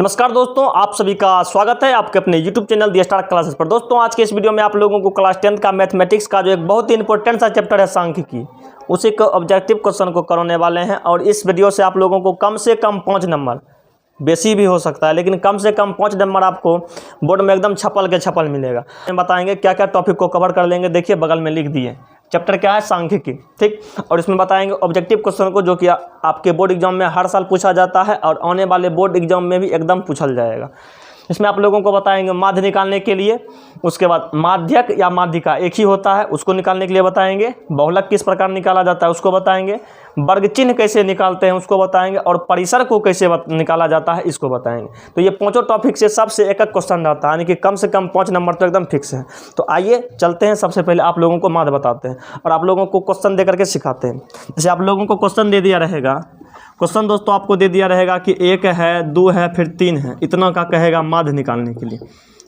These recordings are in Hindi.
नमस्कार दोस्तों, आप सभी का स्वागत है आपके अपने YouTube चैनल दी स्टार क्लासेस पर। दोस्तों आज के इस वीडियो में आप लोगों को क्लास 10th का मैथमेटिक्स का जो एक बहुत ही इंपॉर्टेंट सा चैप्टर है सांख्यिकी, उसी के ऑब्जेक्टिव क्वेश्चन को करने वाले हैं। और इस वीडियो से आप लोगों को कम से कम 5 नंबर, बेसी भी हो सकता है लेकिन कम से कम 5 नंबर आपको बोर्ड में एकदम छपल के छपल मिलेगा। हम बताएंगे क्या क्या टॉपिक को कवर कर लेंगे। देखिए बगल में लिख दिए, चैप्टर क्या है, सांख्यिकी, ठीक। और इसमें बताएंगे ऑब्जेक्टिव क्वेश्चन को, जो कि आपके बोर्ड एग्जाम में हर साल पूछा जाता है और आने वाले बोर्ड एग्जाम में भी एकदम पूछा जाएगा। इसमें आप लोगों को बताएंगे माध्य निकालने के लिए, उसके बाद माध्यक या माध्यिका एक ही होता है उसको निकालने के लिए बताएंगे, बहुलक किस प्रकार निकाला जाता है उसको बताएंगे, वर्ग चिन्ह कैसे निकालते हैं उसको बताएंगे, और परिसर को कैसे निकाला जाता है इसको बताएंगे। तो ये पांचों टॉपिक से सबसे एक क्वेश्चन रहता है, यानी कि कम से कम 5 नंबर तो एकदम फिक्स है। तो आइए चलते हैं, सबसे पहले आप लोगों को माध्य बताते हैं और आप लोगों को क्वेश्चन दे करके सिखाते हैं। जैसे आप लोगों को क्वेश्चन दे दिया रहेगा, क्वेश्चन दोस्तों आपको दे दिया रहेगा कि 1 है, 2 है, फिर 3 है, इतना का कहेगा माध्य निकालने के लिए।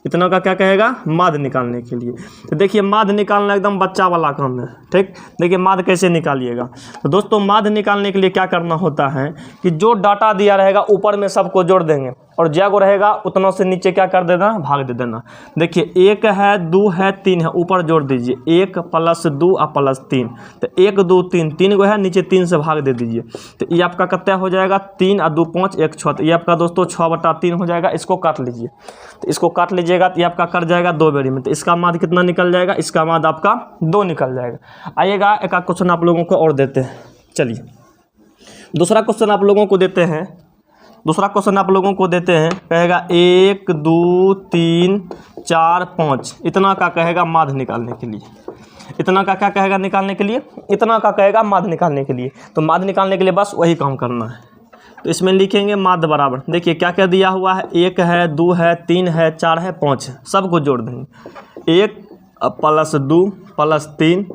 इतना का क्या कहेगा, माध्य निकालने के लिए। तो देखिए माध्य निकालना एकदम बच्चा वाला काम है, ठीक। देखिए माध्य कैसे निकालिएगा। तो दोस्तों माध्य निकालने के लिए क्या करना होता है कि जो डाटा दिया रहेगा ऊपर में सबको जोड़ देंगे और जगह रहेगा उतना से नीचे क्या कर देना, भाग दे देना। देखिए 1 है, 2 है, 3 है, ऊपर जोड़ दीजिए 1 + 2 और +3। तो 1 2 3, 3 गो है, नीचे 3 से भाग दे दीजिए। तो ये आपका कितना हो जाएगा, 3 और 2 5 1 6। तो ये आपका दोस्तों 6/3 हो जाएगा। इसको काट लीजिए, तो इसको काट लीजिएगा तो ये आपका कट जाएगा 2 बेरी में। तो इसका माध्य कितना निकल जाएगा, इसका माध्य आपका 2 निकल जाएगा। आइएगा एक क्वेश्चन आप लोगों को और देते हैं। चलिए दूसरा क्वेश्चन आप लोगों को देते हैं। दूसरा क्वेश्चन आप लोगों को देते हैं, कहेगा 1 2 3 4 5, इतना का कहेगा माध्य निकालने के लिए। इतना का क्या कहेगा निकालने के लिए, इतना का कहेगा माध्य निकालने के लिए। तो माध्य निकालने के लिए बस वही काम करना है। तो इसमें लिखेंगे माध्य बराबर, देखिए क्या क्या दिया हुआ है, 1 है, 2 है, 3 है, 4 है, 5 है, सबको जोड़ देंगे। 1 + 2 + 3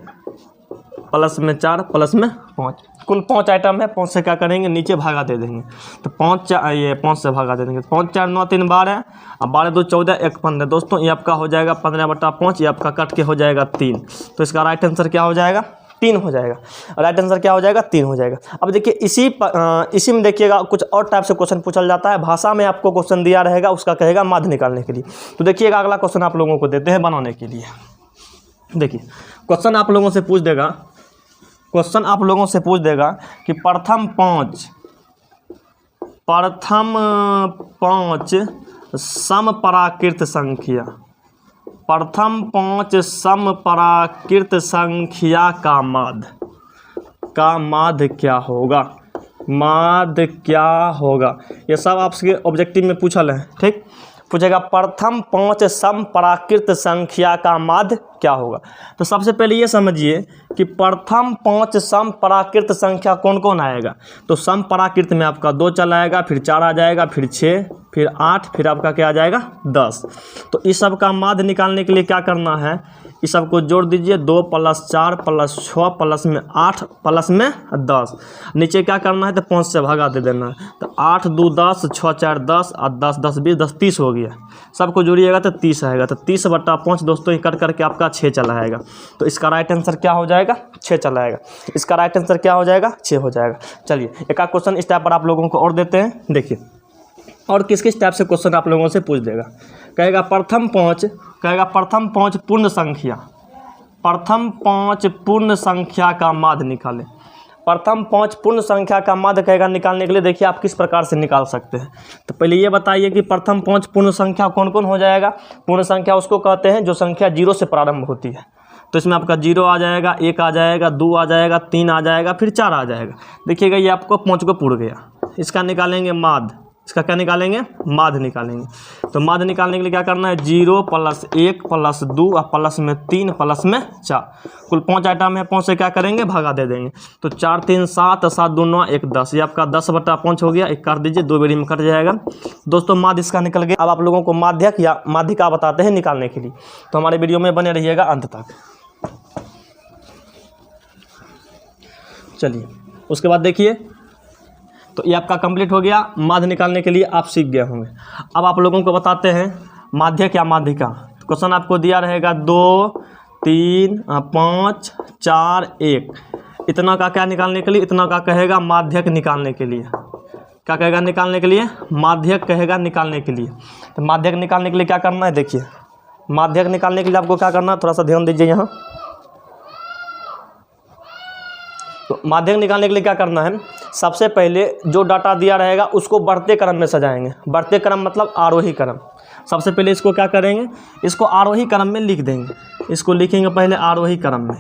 + 4 + 5, कुल 5 आइटम है। 5 से क्या करेंगे, नीचे भागा दे देंगे। तो 5 से भागा दे देंगे। 5 4 9 3 12 और 12 2 14 1 15। दोस्तों ये आपका हो जाएगा 15/5, ये आपका कट के हो जाएगा 3। तो इसका राइट आंसर क्या हो जाएगा, 3 हो जाएगा। राइट आंसर क्या हो जाएगा, 3 हो जाएगा। अब देखिए इसी में देखिएगा कुछ और टाइप से क्वेश्चन पूछा जाता है। भाषा में आपको क्वेश्चन दिया रहेगा, उसका कहेगा माध्य निकालने के लिए। तो देखिएगा अगला क्वेश्चन आप लोगों को देते हैं बनाने के लिए। देखिए क्वेश्चन आप लोगों से पूछ देगा, क्वेश्चन आप लोगों से पूछ देगा कि प्रथम 5 समपराकृत संख्या, प्रथम 5 समपराकृत संख्या का माध्य क्या होगा, माध्य क्या होगा। ये सब आपसे ऑब्जेक्टिव में पूछल है, ठीक। पूछेगा प्रथम 5 समपराकृत संख्या का माध्य क्या होगा। तो सबसे पहले ये समझिए कि प्रथम 5 समपराकृत संख्या कौन कौन आएगा। तो समपराकृत में आपका 2 चला आएगा, फिर 4 आ जाएगा, फिर 6, फिर 8, फिर आपका क्या आ जाएगा 10। तो इस सब का माध्य निकालने के लिए क्या करना है, इस सब को जोड़ दीजिए। 2 + 4 + 6 + 8 + 10। नीचे क्या करना है, तो 5 से भागा दे देना है। तो 8 2 10, 6 4 10 और 10 10 20, 10 30 हो गया। सबको जोड़िएगा तो 30 आएगा। तो 30/5 दोस्तों कट करके आपका 6 चला आएगा। तो इसका राइट आंसर क्या हो जाएगा, 6 चला आएगा। इसका राइट आंसर क्या हो जाएगा, 6 हो जाएगा। चलिए एक आध क्वेश्चन इस टाइप पर आप लोगों को और देते हैं। देखिए और किस किस टाइप से क्वेश्चन आप लोगों से पूछ देगा। कहेगा प्रथम 5 पूर्ण संख्या, प्रथम 5 पूर्ण संख्या का माध्य निकालें। प्रथम 5 पूर्ण संख्या का माध्य कहेगा निकालने के लिए। देखिए आप किस प्रकार से निकाल सकते हैं। तो पहले ये बताइए कि प्रथम 5 पूर्ण संख्या कौन कौन हो जाएगा। पूर्ण संख्या उसको कहते हैं जो संख्या 0 से प्रारंभ होती है। तो इसमें आपका 0 आ जाएगा, 1 आ जाएगा, 2 आ जाएगा, 3 आ जाएगा, फिर 4 आ जाएगा। देखिएगा ये आपको 5 को पूर्ण गया। इसका निकालेंगे माध्य, इसका क्या निकालेंगे, माध्य निकालेंगे। तो माध्य निकालने के लिए क्या करना है, 0 + 1 + 2 और +3 +4, कुल 5 आइटम है। 5 से क्या करेंगे, भागा दे देंगे। तो 4 3 7, 7 2 9, 1 10, ये आपका 10/5 हो गया। 1 काट दीजिए, 2 बेरी में कट जाएगा। दोस्तों माध्य इसका निकल गया। अब आप लोगों को माध्यक या माध्यिका बताते हैं निकालने के लिए। तो हमारे वीडियो में बने रहिएगा अंत तक। चलिए उसके बाद देखिए, तो ये आपका कंप्लीट हो गया। माध्य निकालने के लिए आप सीख गए होंगे। अब आप लोगों को बताते हैं माध्यक या माध्यिका। क्वेश्चन आपको दिया रहेगा 2 3 5 4 1, इतना का क्या निकालने के लिए, इतना का कहेगा माध्यक निकालने के लिए। क्या कहेगा निकालने के लिए? माध्यक कहेगा निकालने के लिए। तो माध्यक निकालने के लिए क्या करना है? देखिए, माध्यक निकालने के लिए आपको क्या करना है, थोड़ा सा ध्यान दीजिए यहाँ। तो माध्यक निकालने के लिए क्या करना है, सबसे पहले जो डाटा दिया रहेगा उसको बढ़ते क्रम में सजाएंगे। बढ़ते क्रम मतलब आरोही क्रम। सबसे पहले इसको क्या करेंगे, इसको आरोही क्रम में लिख देंगे। इसको लिखेंगे पहले आरोही क्रम में।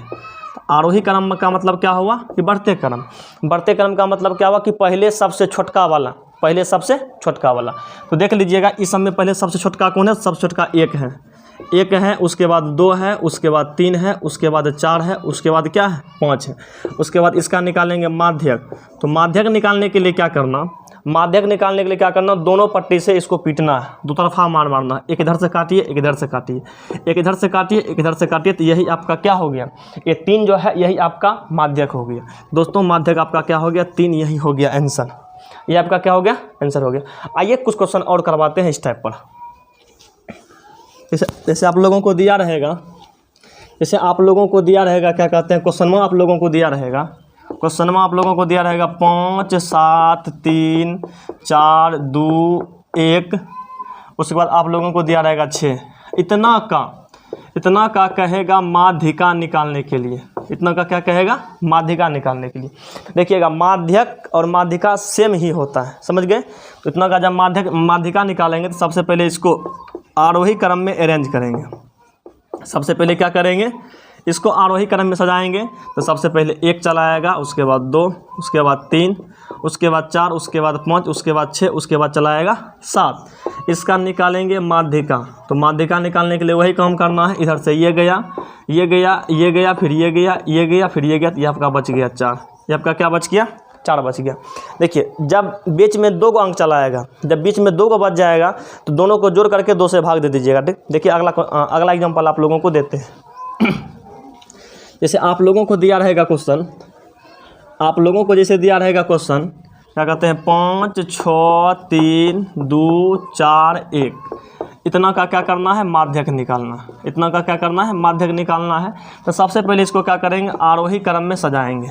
आरोही क्रम का मतलब क्या हुआ कि बढ़ते क्रम। बढ़ते क्रम का मतलब क्या हुआ कि पहले सबसे छोटका वाला, पहले सबसे छोटका वाला। तो देख लीजिएगा, इस सब में पहले सबसे छोटका कौन है? सबसे छोटका एक है, उसके बाद 2 है, उसके बाद 3 है, उसके बाद 4 है, उसके बाद क्या है? 5 है। उसके बाद इसका निकालेंगे माध्यक। तो माध्यक निकालने के लिए क्या करना, माध्यक निकालने के लिए क्या करना, दोनों पट्टी से इसको पीटना है, दो तरफा मार मारना। एक इधर से काटिए, एक इधर से काटिए, एक इधर से काटिए, एक इधर से काटिए। तो यही आपका क्या हो गया, ये 3 जो है यही आपका माध्यक हो गया। दोस्तों माध्यक आपका क्या हो गया? 3। यही हो गया आंसर। ये आपका क्या हो गया? आंसर हो गया। आइए कुछ क्वेश्चन और करवाते हैं इस टाइप पर। जैसे आप लोगों को दिया रहेगा, जैसे आप लोगों को दिया रहेगा, क्या कहते हैं, क्वेश्चन में आप लोगों को दिया रहेगा, क्वेश्चन में आप लोगों को दिया रहेगा 5 7 3 4 2 1। उसके बाद आप लोगों को दिया रहेगा 6। इतना का कहेगा माध्यिका निकालने के लिए। इतना का क्या कहेगा? माध्यिका निकालने के लिए। देखिएगा, माध्यक और माध्यिका सेम ही होता है, समझ गए? तो इतना का जब माध्यिका निकालेंगे तो सबसे पहले इसको आरोही क्रम में अरेंज करेंगे। सबसे पहले क्या करेंगे, इसको आरोही क्रम में सजाएंगे। तो सबसे पहले 1 चलाएगा, उसके बाद 2, उसके बाद 3, उसके बाद 4, उसके बाद 5, उसके बाद 6, उसके बाद चलाएगा 7। इसका निकालेंगे माध्यिका। तो माध्यिका निकालने के लिए वही काम करना है। इधर से ये गया, ये गया, ये गया, फिर ये गया, ये गया, फिर ये गया। तो ये आपका बच गया 4। ये आपका क्या बच गया? 4 बच गया। देखिए, जब बीच में 2 अंक चलाएगा, जब बीच में 2 बच जाएगा तो दोनों को जोड़ करके 2 से भाग दे दीजिएगा। देखिए अगला एग्जाम्पल आप लोगों को देते हैं। जैसे आप लोगों को दिया रहेगा क्वेश्चन, आप लोगों को जैसे दिया रहेगा क्वेश्चन, क्या कहते हैं, 5 6 3 2 4 1। इतना का क्या करना है? माध्यक निकालना। इतना का क्या करना है? माध्यक निकालना है। तो सबसे पहले इसको क्या करेंगे, आरोही क्रम में सजाएंगे।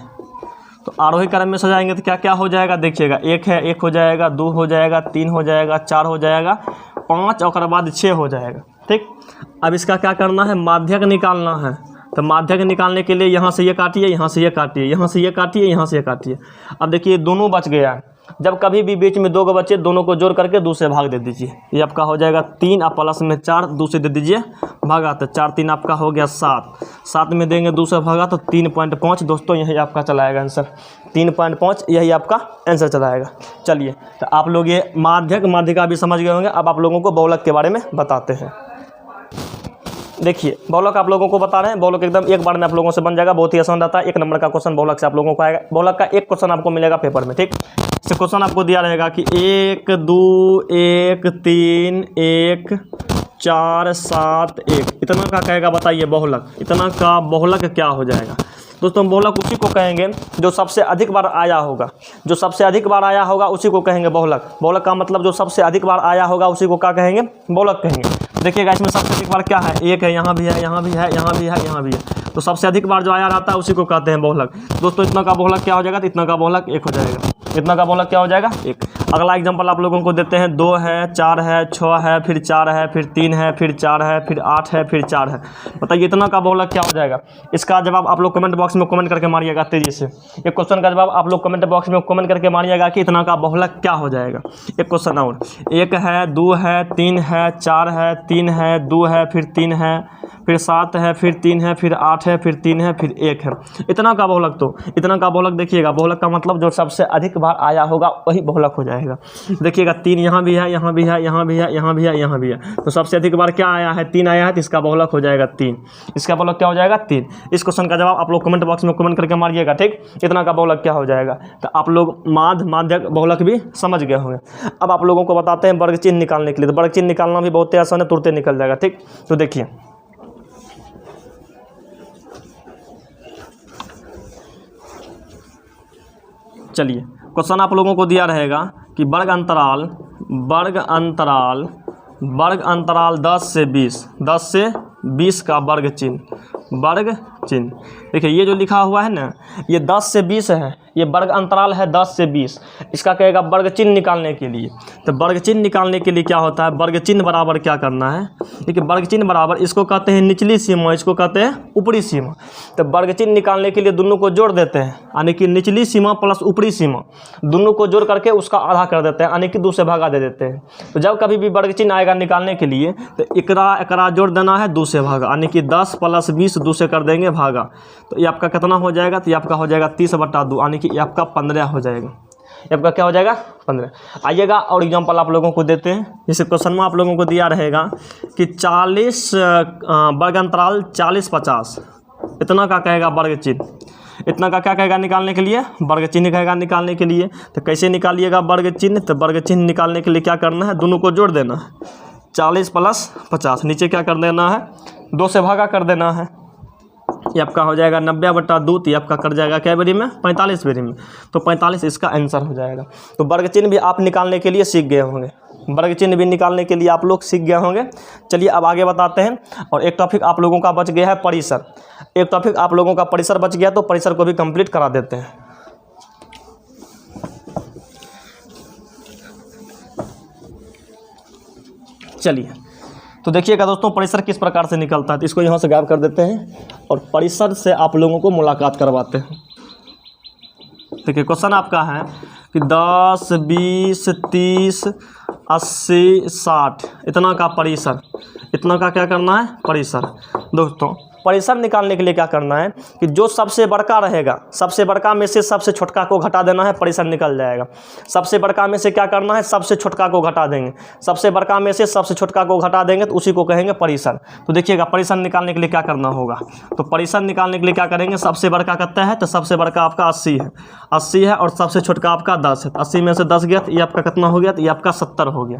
तो आरोही क्रम में सजाएंगे तो क्या क्या हो जाएगा, देखिएगा, 1 है, 1 हो जाएगा, 2 हो जाएगा, 3 हो जाएगा, 4 हो जाएगा, 5 और बाद 6 हो जाएगा। ठीक, अब इसका क्या करना है? माध्यक निकालना है। तो माध्यक निकालने के लिए यहाँ से ये काटिए, यहाँ से ये काटिए, यहाँ से ये काटिए, यहाँ से ये काटिए। अब देखिए दोनों बच गया। जब कभी भी बीच में 2 बचे, दोनों को जोड़ करके 2 से भाग दे दीजिए। ये आपका हो जाएगा 3, आप प्लस में 4 2 से दे दीजिए भागा। तो 4 3 आपका हो गया 7। 7 में देंगे 2 से भागा तो 3.5। दोस्तों यही आपका चलाएगा आंसर, 3.5 यही आपका आंसर चलाएगा। चलिए, तो आप लोग ये माध्यक माध्यिका भी समझ गए होंगे। अब आप लोगों को बहुलक के बारे में बताते हैं। देखिए, बहुलक आप लोगों को बता रहे हैं। बहुलक एकदम एक बार में आप लोगों से बन जाएगा, बहुत ही आसान रहता है। 1 नंबर का क्वेश्चन बहुलक से आप लोगों को आएगा। बहुलक का एक क्वेश्चन आपको मिलेगा पेपर में। ठीक, इसे क्वेश्चन आपको दिया रहेगा कि 1 2 1 3 1 4 7 1। इतना का कहेगा, बताइए बहुलक। इतना का बहुलक क्या हो जाएगा? दोस्तों बहुलक उसी को कहेंगे जो सबसे अधिक बार आया होगा। जो सबसे अधिक बार आया होगा उसी को कहेंगे बहुलक। बहुलक का मतलब जो सबसे अधिक बार आया होगा उसी को क्या कहेंगे? बहुलक कहेंगे। देखिएगा, इसमें सबसे अधिक बार क्या है? 1 है, यहाँ भी है, यहाँ भी है, यहाँ भी है, यहाँ भी है। तो सबसे अधिक बार जो आया रहता है उसी को कहते हैं बहुलक। दोस्तों इतना का बहुलक क्या हो जाएगा? तो इतना का बहुलक 1 हो जाएगा। इतना का बहुलक क्या हो जाएगा? 1। अगला एग्जाम्पल आप लोगों को देते हैं। 2 है, 4 है, 6 है, फिर 4 है, फिर 3 है, फिर 4 है, फिर 8 है, फिर 4 है। बताइए इतना का बहुलक क्या हो जाएगा? इसका जवाब आप लोग कमेंट बॉक्स में कमेंट करके मारिएगा तेजी से। एक क्वेश्चन का जवाब आप लोग कमेंट बॉक्स में कमेंट करके मारिएगा कि इतना का बहुलक क्या हो जाएगा। एक क्वेश्चन और, 1 है, 2 है, 3 है, 4 है, 3 है, 2 है, फिर 3 है, फिर 7 है, फिर 3 है, फिर 8 है, फिर 3 है, फिर 1 है। इतना का बहुलक। तो इतना का बहुलक देखिएगा, बहुलक का मतलब जो सबसे अधिक बार आया होगा वही बहुलक हो जाएगा। देखिएगा 3 यहाँ भी है, यहाँ भी है, यहाँ भी है, यहाँ भी है, यहाँ भी है। तो सबसे अधिक बार क्या आया है? 3 आया है, तो इसका बहुलक हो जाएगा 3। इसका बहुलक क्या हो जाएगा? 3। इस क्वेश्चन का जवाब आप लोग कमेंट बॉक्स में कमेंट करके मारिएगा। ठीक, इतना का बहुलक क्या हो जाएगा? तो आप लोग माध्यक बहुलक भी समझ गए होंगे। अब आप लोगों को बताते हैं वर्ग चिन्ह निकालने के लिए। तो वर्ग चिन्ह निकालना भी बहुत ही आसान है, तुरंत निकल जाएगा। ठीक, तो देखिए, चलिए क्वेश्चन आप लोगों को दिया रहेगा कि वर्ग अंतराल 10 से 20 का वर्ग चिन्ह, वर्ग चिन्ह। देखिए ये जो लिखा हुआ है ना, ये 10 से 20 है, ये वर्ग अंतराल है 10 से 20। इसका कहेगा वर्ग चिन्ह निकालने के लिए। तो वर्ग चिन्ह निकालने के लिए क्या होता है, वर्ग चिन्ह बराबर क्या करना है, देखिए वर्ग चिन्ह बराबर इसको कहते हैं निचली सीमा, इसको कहते हैं ऊपरी सीमा। तो वर्ग चिन्ह निकालने के लिए दोनों को जोड़ देते हैं, यानी कि निचली सीमा प्लस ऊपरी सीमा दोनों को जोड़ करके उसका आधा कर देते हैं, यानी कि 2 से भागा दे देते हैं। तो जब कभी भी वर्ग चिन्ह आएगा निकालने के लिए तो एकरा जोड़ देना है 2 से भागा, यानी कि 10 + 20 2 से कर देंगे भागा। तो ये आपका कितना हो जाएगा, तो ये आपका हो जाएगा 30/2, यानी कि ये आपका 15 हो जाएगा। ये आपका क्या हो जाएगा 15। आइएगा और एग्जाम्पल आप लोगों को देते हैं। जैसे क्वेश्चन में आप लोगों को दिया रहेगा कि 40 वर्ग अंतराल 40-50, इतना का कहेगा वर्ग चिन्ह। इतना का क्या कहेगा निकालने के लिए, वर्ग चिन्ह कहेगा निकालने के लिए। तो कैसे निकालिएगा वर्ग चिन्ह, तो वर्ग चिन्ह निकालने के लिए क्या करना है, दोनों को जोड़ देना है, 40 + 50, नीचे क्या कर देना है 2 से भागा कर देना है। ये आपका हो जाएगा 90/2, तो ये आपका कर जाएगा क्या बेरी में 45 बेरी में। तो 45 इसका आंसर हो जाएगा। तो वर्ग चिन्ह भी आप निकालने के लिए सीख गए होंगे, वर्ग चिन्ह भी निकालने के लिए आप लोग सीख गए होंगे। चलिए अब आगे बताते हैं। और एक टॉपिक आप लोगों का बच गया है परिसर। एक टॉपिक आप लोगों का परिसर बच गया, तो परिसर को भी कंप्लीट करा देते हैं। चलिए तो देखिएगा दोस्तों, परिसर किस प्रकार से निकलता है। तो इसको यहाँ से गायब कर देते हैं और परिसर से आप लोगों को मुलाकात करवाते हैं। देखिए क्वेश्चन आपका है कि 10, 20, 30, 80, 60 इतना का परिसर, इतना का क्या करना है परिसर। दोस्तों परिसर निकालने के लिए क्या करना है कि जो सबसे बड़का रहेगा, सबसे बड़का में से सबसे छोटका को घटा देना है, परिसर निकल जाएगा। सबसे बड़का में से क्या करना है, सबसे छोटका को घटा देंगे, सबसे बड़का में से सबसे छोटका को घटा देंगे, तो उसी को कहेंगे परिसर। तो देखिएगा परिसर निकालने के लिए क्या करना होगा। तो परिसर निकालने के लिए क्या करेंगे, सबसे बड़का कितना है, तो सबसे बड़का आपका 80 है, 80 है, और सबसे छोटका आपका 10 है। 80 में से 10 गया तो ये आपका कितना हो गया, तो ये आपका 70 हो गया।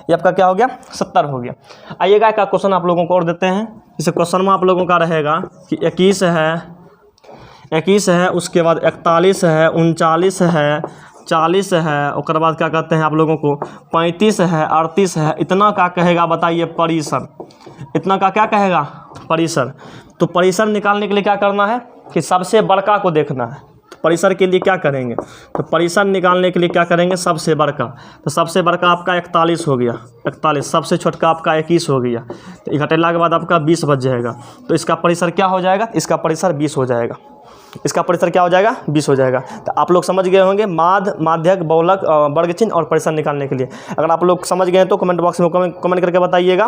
ये आपका क्या हो गया 70 हो गया। आइएगा एक क्वेश्चन आप लोगों को और देते हैं। इस क्वेश्चन में आप लोगों का रहेगा कि 21 है, उसके बाद 41 है, 39 है, 40 है, उसके बाद क्या कहते हैं आप लोगों को 35 है, 38 है, इतना का कहेगा बताइए परिसर। इतना का क्या कहेगा परिसर। तो परिसर निकालने के लिए क्या करना है कि सबसे बड़का को देखना है। परिसर के लिए क्या करेंगे, तो परिसर निकालने के लिए क्या करेंगे, सबसे बड़का। तो सबसे बड़का आपका 41 हो गया, 41, सबसे छोटका आपका 21 हो गया। तो घटेला के बाद आपका 20 बच जाएगा। तो इसका परिसर क्या हो जाएगा, इसका परिसर 20 हो जाएगा। इसका परिसर क्या हो जाएगा 20 हो जाएगा। तो आप लोग समझ गए होंगे माध्य, माध्यक, बहुलक, वर्ग चिन्ह और परिसर निकालने के लिए। अगर आप लोग समझ गए तो कमेंट बॉक्स में कमेंट करके बताइएगा।